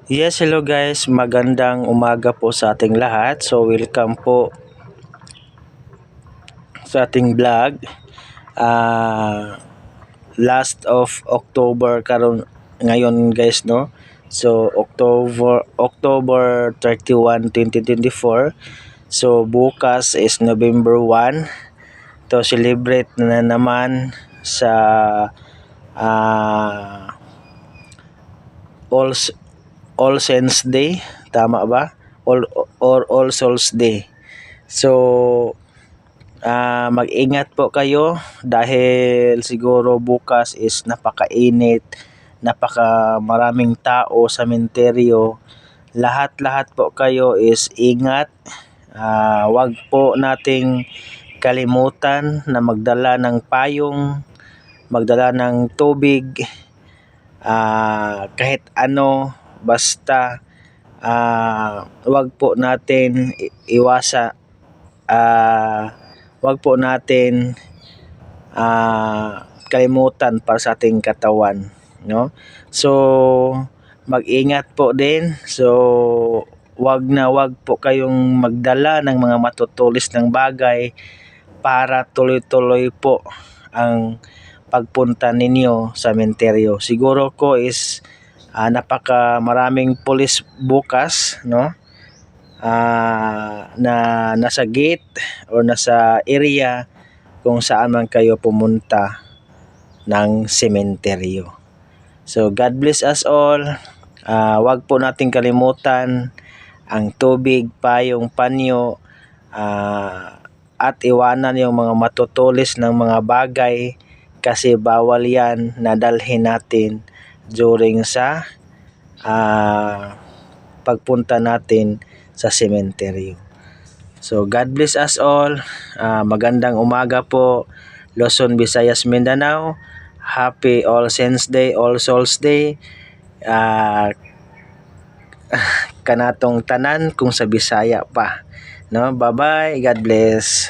Yes, hello guys. Magandang umaga po sa ating lahat. So, welcome po sa ating vlog. Last of October karon ngayon guys, no? So, October 31, 2024. So, bukas is November 1. To celebrate na naman sa ah All All Saints Day, tama ba? All Souls Day. So, mag-ingat po kayo dahil siguro bukas is napakainit, maraming tao sa sementeryo. Lahat-lahat po kayo is ingat. Wag po nating kalimutan na magdala ng payong, magdala ng tubig, kahit ano, basta wag po natin wag po natin kalimutan para sa ating katawan, no? So, mag-ingat po din. So, wag po kayong magdala ng mga matutulis ng bagay para tuloy-tuloy po ang pagpunta ninyo sa sementeryo. Siguro ko is napaka maraming pulis bukas, no? Na nasa gate or nasa area kung saan man kayo pumunta ng sementeryo. So, God bless us all. Wag po nating kalimutan ang tubig, payong, panyo, at iwanan yung mga matutulis ng mga bagay kasi bawal yan na dalhin natin during sa pagpunta natin sa sementeryo. So, God bless us all. Magandang umaga po, Luzon, Visayas, Mindanao. Happy All Saints Day, All Souls Day. Kanatong tanan kung sa Bisaya pa. No? Bye-bye. God bless.